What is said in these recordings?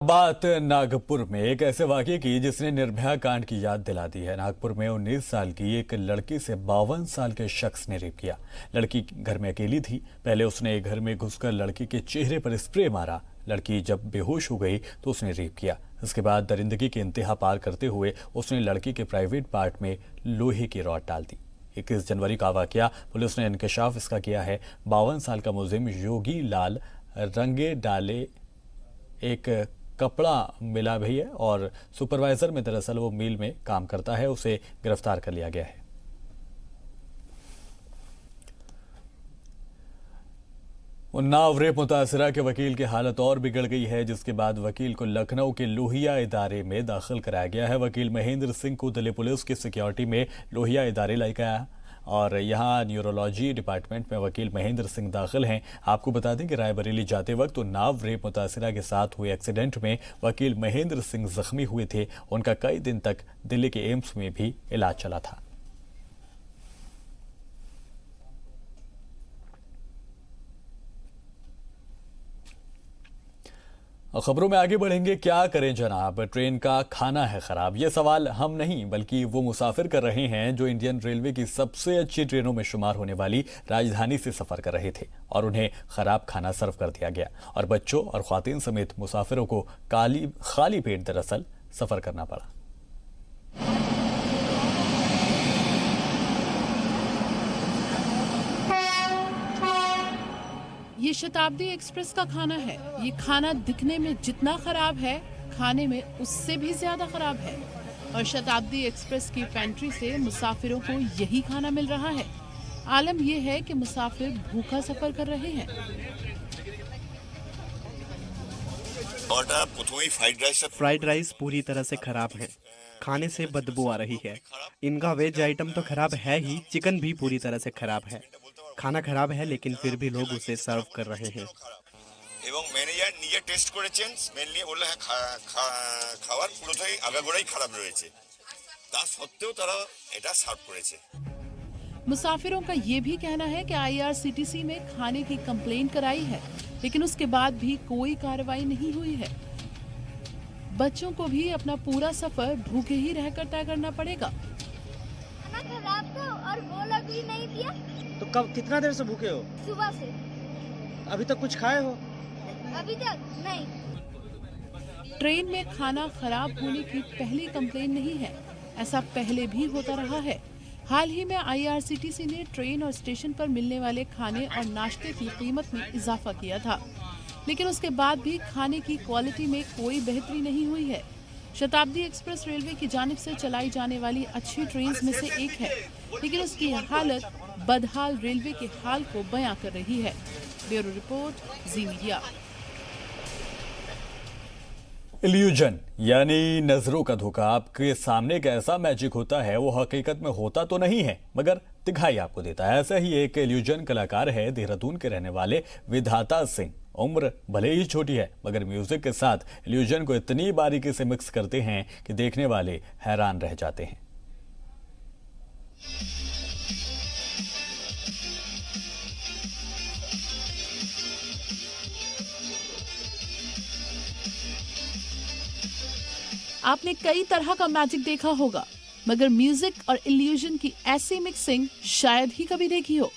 बात नागपुर में एक ऐसे वाकये की जिसने निर्भया कांड की याद दिला दी है। नागपुर में 19 साल की एक लड़की से 52 साल के शख्स ने रेप किया। लड़की घर में अकेली थी। पहले उसने घर में घुसकर लड़की के चेहरे पर स्प्रे मारा। लड़की जब बेहोश हो गई तो उसने रेप किया। इसके बाद दरिंदगी की इंतहा पार करते हुए उसने लड़की के प्राइवेट पार्ट में लोहे की रॉड डाल दी। 21 जनवरी का वाकया पुलिस ने इंकशाफ इसका किया है। 52 साल का मुलजिम योगी लाल रंगे डाले एक कपड़ा मिला भी है और सुपरवाइजर में दरअसल वो मिल में काम करता है। उसे गिरफ्तार कर लिया गया है। उन्नाव रेप मुतासिरा के वकील की हालत और बिगड़ गई है, जिसके बाद वकील को लखनऊ के लोहिया इदारे में दाखिल कराया गया है। वकील महेंद्र सिंह को दिल्ली पुलिस की सिक्योरिटी में लोहिया इदारे लाया गया और यहां न्यूरोलॉजी डिपार्टमेंट में वकील महेंद्र सिंह दाखिल हैं। आपको बता दें कि रायबरेली जाते वक्त उन्नाव रेप मुतासिरा के साथ हुए एक्सीडेंट में वकील महेंद्र सिंह जख्मी हुए थे। उनका कई दिन तक दिल्ली के एम्स में भी इलाज चला था। खबरों में आगे बढ़ेंगे। क्या करें जनाब, ट्रेन का खाना है खराब। ये सवाल हम नहीं बल्कि वो मुसाफिर कर रहे हैं जो इंडियन रेलवे की सबसे अच्छी ट्रेनों में शुमार होने वाली राजधानी से सफर कर रहे थे और उन्हें खराब खाना सर्व कर दिया गया और बच्चों और ख्वातीन समेत मुसाफिरों को खाली पेट दरअसल सफर करना पड़ा। ये शताब्दी एक्सप्रेस का खाना है। ये खाना दिखने में जितना खराब है, खाने में उससे भी ज्यादा खराब है। और शताब्दी एक्सप्रेस की पेंट्री से मुसाफिरों को यही खाना मिल रहा है। आलम यह है कि मुसाफिर भूखा सफर कर रहे हैं। फ्राइड राइस पूरी तरह से खराब है। खाने से बदबू आ रही है। इनका वेज आइटम तो खराब है ही, चिकन भी पूरी तरह से खराब है। खाना खराब है लेकिन फिर भी लोग उसे सर्व कर रहे हैं। এবং ম্যানেজার নিজে টেস্ট করেছেন, স্মেল নিয়ে বললে খাবার পুরোটাই আগাগোড়াই খারাপ রয়েছে, তা সত্ত্বেও তারা এটা সার্ভ করেছে। मुसाफिरों का ये भी कहना है कि IRCTC में खाने की कंप्लेंट कराई है लेकिन उसके बाद भी कोई कार्रवाई नहीं हुई है। बच्चों को भी अपना पूरा सफर भूखे ही रहकर तय करना पड़ेगा। खाना खराब था और वो लोग भी नहीं दिया। तो कब कितना देर से भूखे हो? सुबह से। अभी तक कुछ खाए हो? अभी तक नहीं। ट्रेन में खाना खराब होने की पहली कंप्लेंट नहीं है, ऐसा पहले भी होता रहा है। हाल ही में IRCTC ने ट्रेन और स्टेशन पर मिलने वाले खाने और नाश्ते की कीमत में इजाफा किया था, लेकिन उसके बाद भी खाने की क्वालिटी में कोई बेहतरी नहीं हुई है। शताब्दी एक्सप्रेस रेलवे की जानिब से चलाई जाने वाली अच्छी ट्रेन में से एक है, लेकिन उसकी हालत बदहाल रेलवे के हाल को बयां कर रही है। ब्यूरो रिपोर्ट, जी मीडिया। इल्यूजन यानी नजरों का धोखा। आपके सामने का ऐसा मैजिक होता है, वो हकीकत में होता तो नहीं है मगर दिखाई आपको देता है। ऐसा ही एक इल्यूजन कलाकार है देहरादून के रहने वाले विधाता सिंह। उम्र भले ही छोटी है मगर म्यूजिक के साथ इल्यूजन को इतनी बारीकी से मिक्स करते हैं कि देखने वाले हैरान रह जाते हैं। आपने कई तरह का मैजिक देखा होगा मगर म्यूजिक और इल्यूजन की ऐसी मिक्सिंग शायद ही कभी देखी हो,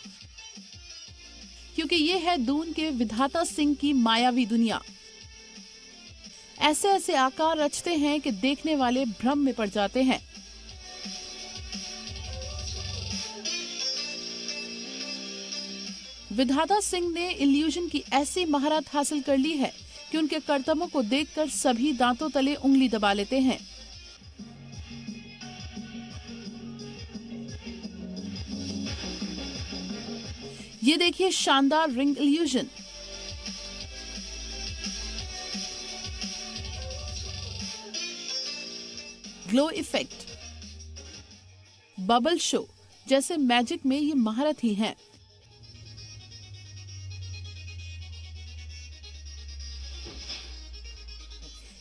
क्योंकि ये है दून के विधाता सिंह की मायावी दुनिया। ऐसे ऐसे आकार रचते हैं कि देखने वाले भ्रम में पड़ जाते हैं। विधाता सिंह ने इल्यूजन की ऐसी महारत हासिल कर ली है कि उनके करतबों को देखकर सभी दांतों तले उंगली दबा लेते हैं। ये देखिए शानदार ring illusion. Glow effect, bubble show जैसे मैजिक में ये महारत ही है।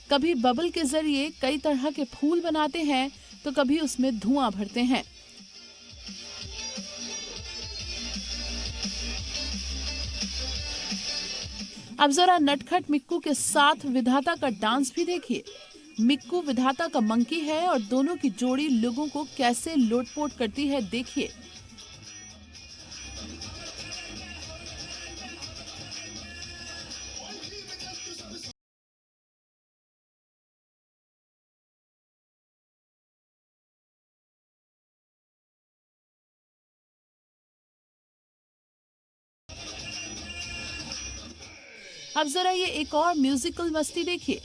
कभी बबल के जरिए कई तरह के फूल बनाते हैं तो कभी उसमें धुआं भरते हैं। अब जरा नटखट मिक्कू के साथ विधाता का डांस भी देखिए। मिक्कू विधाता का मंकी है और दोनों की जोड़ी लोगों को कैसे लोटपोट करती है, देखिए। अब जरा ये एक और म्यूजिकल मस्ती देखिए।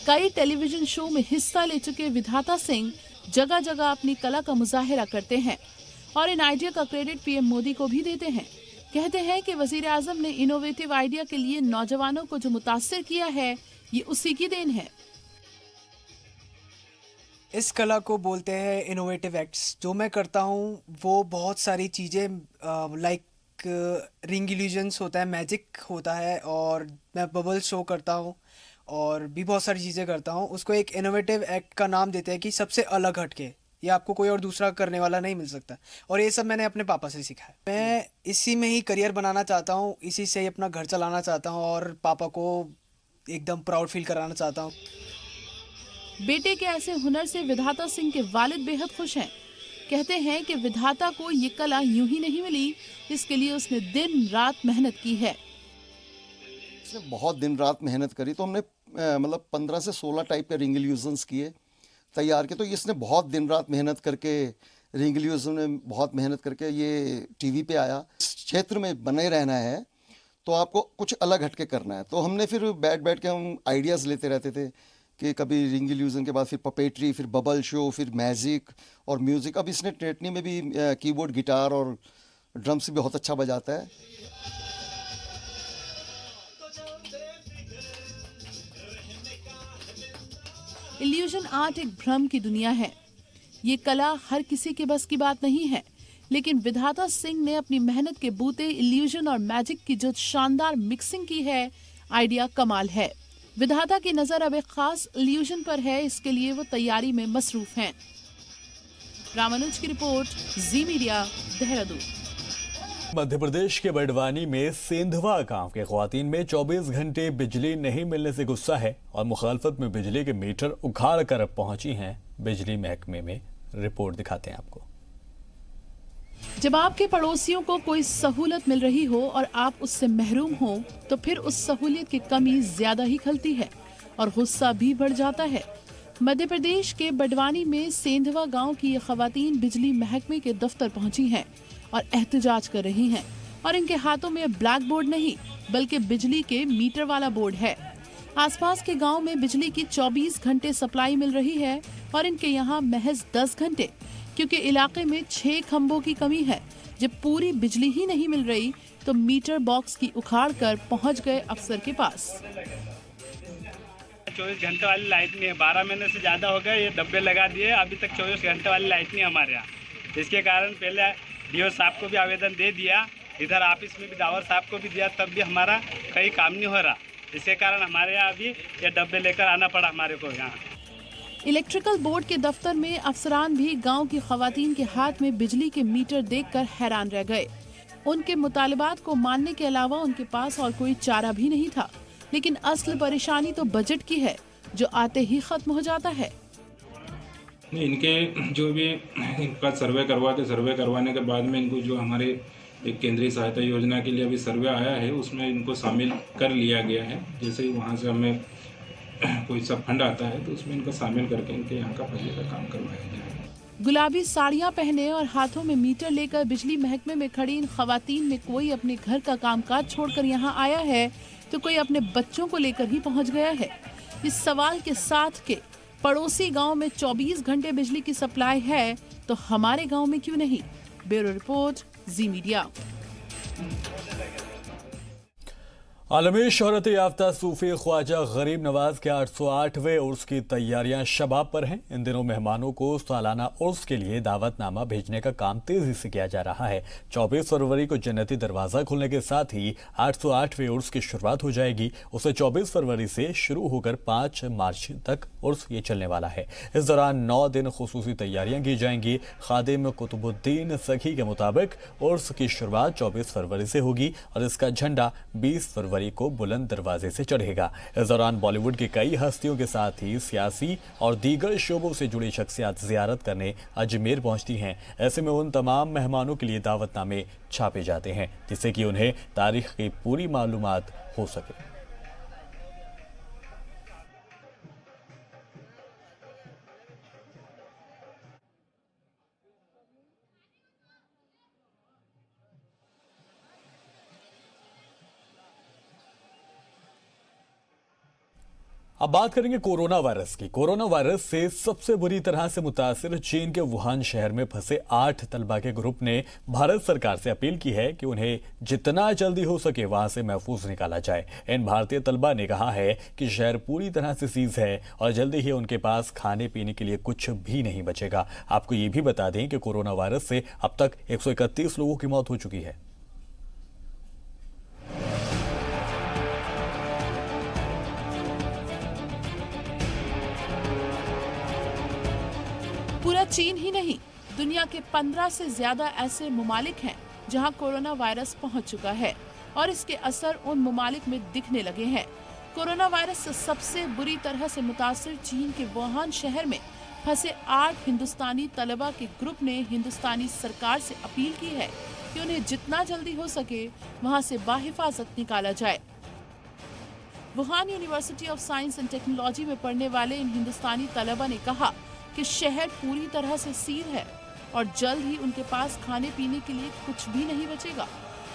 कई टेलीविजन शो में हिस्सा ले चुके विधाता सिंह जगह जगह अपनी कला का मुजाहिरा करते हैं और इन आइडिया का क्रेडिट पीएम मोदी को भी देते हैं। कहते हैं कि वजीर आजम ने इनोवेटिव आइडिया के लिए नौजवानों को जो मुतासिर किया है, ये उसी की देन है। इस कला को बोलते हैं इनोवेटिव एक्ट्स। जो मैं करता हूँ वो बहुत सारी चीज़ें लाइक रिंग इल्यूजन्स होता है, मैजिक होता है, और मैं बबल शो करता हूँ और भी बहुत सारी चीज़ें करता हूँ। उसको एक इनोवेटिव एक्ट का नाम देते हैं कि सबसे अलग हटके, ये आपको कोई और दूसरा करने वाला नहीं मिल सकता। और ये सब मैंने अपने पापा से सीखा है। मैं इसी में ही करियर बनाना चाहता हूँ, इसी से ही अपना घर चलाना चाहता हूँ और पापा को एकदम प्राउड फील कराना चाहता हूँ। बेटे के ऐसे हुनर से विधाता सिंह के वालिद बेहद खुश हैं। कहते हैं कि विधाता को ये कला यूं ही नहीं मिली, इसके लिए उसने दिन रात मेहनत की है। इसने बहुत दिन रात मेहनत करी, तो हमने मतलब 15 से 16 टाइप के रिंग इल्यूजन्स किए, तैयार किए। तो इसने बहुत दिन रात मेहनत करके, रिंग इल्यूजन में बहुत मेहनत करके ये टीवी पे आया। इस क्षेत्र में बने रहना है तो आपको कुछ अलग हटके करना है। तो हमने फिर बैठ के हम आइडियाज़ लेते रहते थे कि कभी रिंग इल्यूजन के बाद फिर पपेट्री, फिर बबल शो, फिर मैजिक और म्यूज़िक। अब इसने टेटनी में भी कीबोर्ड, गिटार और ड्रम्स भी बहुत अच्छा बजाता है। इल्यूजन आर्ट एक भ्रम की दुनिया है। ये कला हर किसी के बस की बात नहीं है, लेकिन विधाता सिंह ने अपनी मेहनत के बूते इल्यूजन और मैजिक की जो शानदार मिक्सिंग की है, आइडिया कमाल है। विधाता की नजर अब एक खास इल्यूजन पर है, इसके लिए वो तैयारी में मसरूफ हैं। रामानुज की रिपोर्ट, जी मीडिया, देहरादून। मध्य प्रदेश के बड़वानी में सेंधवा गांव के ख्वातीन में 24 घंटे बिजली नहीं मिलने से गुस्सा है और मुखालफत में बिजली के मीटर उखाड़ कर पहुंची हैं बिजली महकमे में। रिपोर्ट दिखाते हैं आपको। जब आपके पड़ोसियों को कोई सहूलत मिल रही हो और आप उससे महरूम हो, तो फिर उस सहूलियत की कमी ज्यादा ही खलती है और गुस्सा भी बढ़ जाता है। मध्य प्रदेश के बड़वानी में सेंधवा गांव की ये ख्वातीन बिजली महकमे के दफ्तर पहुंची हैं और एहतजाज कर रही हैं और इनके हाथों में ब्लैक बोर्ड नहीं बल्कि बिजली के मीटर वाला बोर्ड है। आसपास के गांव में बिजली की 24 घंटे सप्लाई मिल रही है और इनके यहाँ महज 10 घंटे, क्योंकि इलाके में 6 खंभों की कमी है। जब पूरी बिजली ही नहीं मिल रही तो मीटर बॉक्स की उखाड़ कर पहुँच गए अफसर के पास। 24 घंटे वाली लाइट नहीं है, 12 महीने से ज़्यादा हो गए ये डब्बे लगा दिए, अभी तक 24 घंटे वाली लाइट नहीं है हमारे यहाँ। इसके कारण पहले डीओ साहब को भी आवेदन दे दिया, इधर ऑफिस में भी दावर साहब को भी दिया, तब भी हमारा कहीं काम नहीं हो रहा। इसके कारण हमारे यहाँ अभी ये डब्बे लेकर आना पड़ा हमारे को यहाँ। इलेक्ट्रिकल बोर्ड के दफ्तर में अफसरान भी गांव की खवातीन के हाथ में बिजली के मीटर देखकर हैरान रह गए। उनके मुतालिबात को मानने के अलावा उनके पास और कोई चारा भी नहीं था। लेकिन असल परेशानी तो बजट की है, जो आते ही खत्म हो जाता है। इनके जो भी इनका सर्वे करवाते, सर्वे करवाने के बाद में इनको जो हमारे एक केंद्रीय सहायता योजना के लिए अभी सर्वे आया है उसमें इनको शामिल कर लिया गया है। जैसे ही वहाँ से हमें कोई सा फंड आता है तो उसमें इनको शामिल करके इनके यहाँ का पहले का काम करवाया जाएगा। गुलाबी साड़ियाँ पहने और हाथों में मीटर लेकर बिजली महकमे में खड़ी इन खवातीन में कोई अपने घर का कामकाज छोड़कर यहाँ आया है तो कोई अपने बच्चों को लेकर ही पहुँच गया है। इस सवाल के साथ के पड़ोसी गांव में 24 घंटे बिजली की सप्लाई है तो हमारे गांव में क्यों नहीं। ब्यूरो रिपोर्ट, जी मीडिया। आलमी शोहरत याफ्ता सूफी ख्वाजा गरीब नवाज के 808वें उर्स की तैयारियां शबाब पर हैं। इन दिनों मेहमानों को सालाना उर्स के लिए दावतनामा भेजने का काम तेजी से किया जा रहा है। 24 फरवरी को जन्नती दरवाजा खुलने के साथ ही 808वें उर्स की शुरुआत हो जाएगी। उसे 24 फरवरी से शुरू होकर 5 मार्च तक उर्स ये चलने वाला है। इस दौरान 9 दिन खुसूसी तैयारियां की जाएंगी। खादिम कुतुबुद्दीन सखी के मुताबिक उर्स की शुरुआत 24 फरवरी से होगी और इसका झंडा 20 फरवरी को बुलंद दरवाजे से चढ़ेगा। इस दौरान बॉलीवुड की कई हस्तियों के साथ ही सियासी और दीगर शोबों से जुड़ी शख्सियत जियारत करने अजमेर पहुंचती हैं। ऐसे में उन तमाम मेहमानों के लिए दावतनामे छापे जाते हैं जिससे कि उन्हें तारीख की पूरी मालूमात हो सके। अब बात करेंगे कोरोना वायरस की। कोरोना वायरस से सबसे बुरी तरह से मुतासिर चीन के वुहान शहर में फंसे 8 तलबा के ग्रुप ने भारत सरकार से अपील की है कि उन्हें जितना जल्दी हो सके वहां से महफूज निकाला जाए। इन भारतीय तलबा ने कहा है कि शहर पूरी तरह से सीज है और जल्दी ही उनके पास खाने पीने के लिए कुछ भी नहीं बचेगा। आपको ये भी बता दें कि कोरोना वायरस से अब तक 131 लोगों की मौत हो चुकी है। पूरा चीन ही नहीं, दुनिया के 15 से ज्यादा ऐसे ममालिक हैं जहां कोरोना वायरस पहुंच चुका है और इसके असर उन ममालिक में दिखने लगे हैं। कोरोना वायरस से सबसे बुरी तरह से मुतासिर चीन के वुहान शहर में फंसे 8 हिंदुस्तानी तलबा के ग्रुप ने हिंदुस्तानी सरकार से अपील की है कि उन्हें जितना जल्दी हो सके वहां से बाहिफाजत निकाला जाए। Wuhan university of science and technology में पढ़ने वाले इन हिंदुस्तानी तलबा ने कहा कि शहर पूरी तरह से सील है और जल्द ही उनके पास खाने पीने के लिए कुछ भी नहीं बचेगा।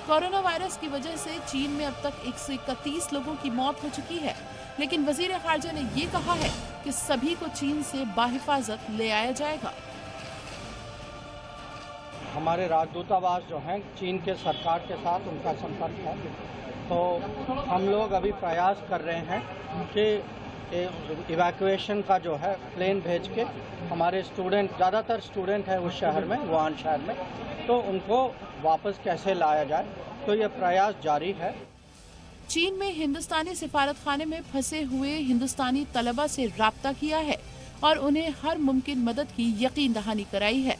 कोरोना वायरस की वजह से चीन में अब तक 131 लोगों की मौत हो चुकी है, लेकिन वजीर खारजा ने ये कहा है कि सभी को चीन से बाहिफाजत ले आया जाएगा। हमारे राजदूतावास जो हैं चीन के सरकार के साथ उनका संपर्क है, तो हम लोग अभी प्रयास कर रहे हैं कि इवैक्यूएशन का जो है प्लेन भेज के हमारे स्टूडेंट, ज़्यादातर स्टूडेंट हैं उस शहर में, वुहान शहर में, तो उनको वापस कैसे लाया जाए, तो ये प्रयास जारी है। चीन में हिंदुस्तानी सिफारत खाने में फंसे हुए हिंदुस्तानी तलबा से राब्ता किया है और उन्हें हर मुमकिन मदद की यकीन दहानी कराई है।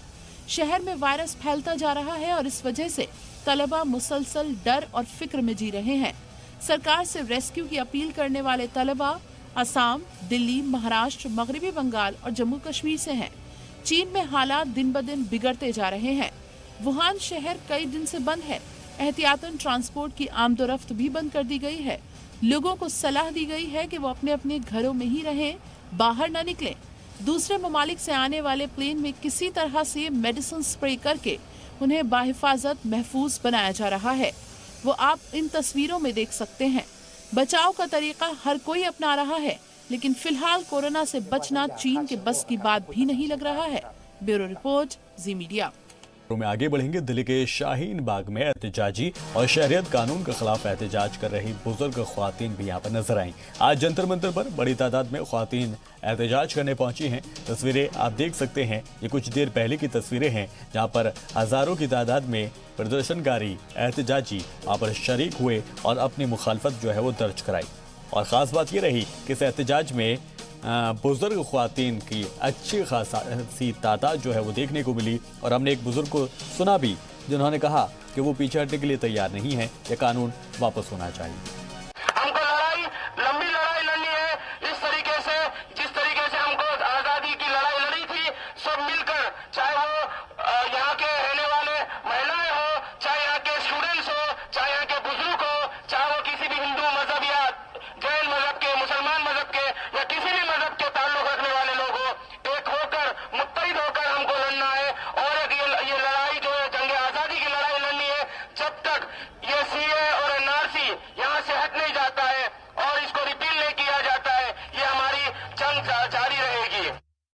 शहर में वायरस फैलता जा रहा है और इस वजह से तलबा मुसलसल डर और फिक्र में जी रहे हैं। सरकार से रेस्क्यू की अपील करने वाले तलबा असम, दिल्ली, महाराष्ट्र, मगरबी बंगाल और जम्मू कश्मीर से हैं। चीन में हालात दिन ब दिन बिगड़ते जा रहे हैं। वुहान शहर कई दिन से बंद है। एहतियातन ट्रांसपोर्ट की आमदोरफ्त भी बंद कर दी गई है। लोगों को सलाह दी गई है कि वो अपने अपने घरों में ही रहें, बाहर न निकलें। दूसरे ममालिक से आने वाले प्लेन में किसी तरह से मेडिसिन स्प्रे करके उन्हें बाहिफाजत महफूज बनाया जा रहा है। वो आप इन तस्वीरों में देख सकते हैं। बचाव का तरीका हर कोई अपना रहा है, लेकिन फिलहाल कोरोना से बचना चीन के बस की बात भी नहीं लग रहा है। ब्यूरो रिपोर्ट, जी मीडिया। में आगे बढ़ेंगे। दिल्ली के शाहीन बाग में एहतजाजी और शहरियत कानून के खिलाफ एहतजाज कर रही बुजुर्ग ख्वातीन भी यहाँ पर नजर आई। आज जंतर मंतर पर बड़ी तादाद में ख्वातीन एहतजाज करने पहुंची हैं। तस्वीरें आप देख सकते हैं, ये कुछ देर पहले की तस्वीरें हैं जहां पर हजारों की तादाद में प्रदर्शनकारी एहतजाजी वहाँ पर शरीक हुए और अपनी मुखालफत जो है वो दर्ज कराई। और ख़ास बात ये रही कि इस एहतजाज में बुजुर्ग ख्वातीन की अच्छी खासी तादाद जो है वो देखने को मिली। और हमने एक बुजुर्ग को सुना भी जिन्होंने कहा कि वो पीछे हटने के लिए तैयार नहीं है, ये कानून वापस होना चाहिए।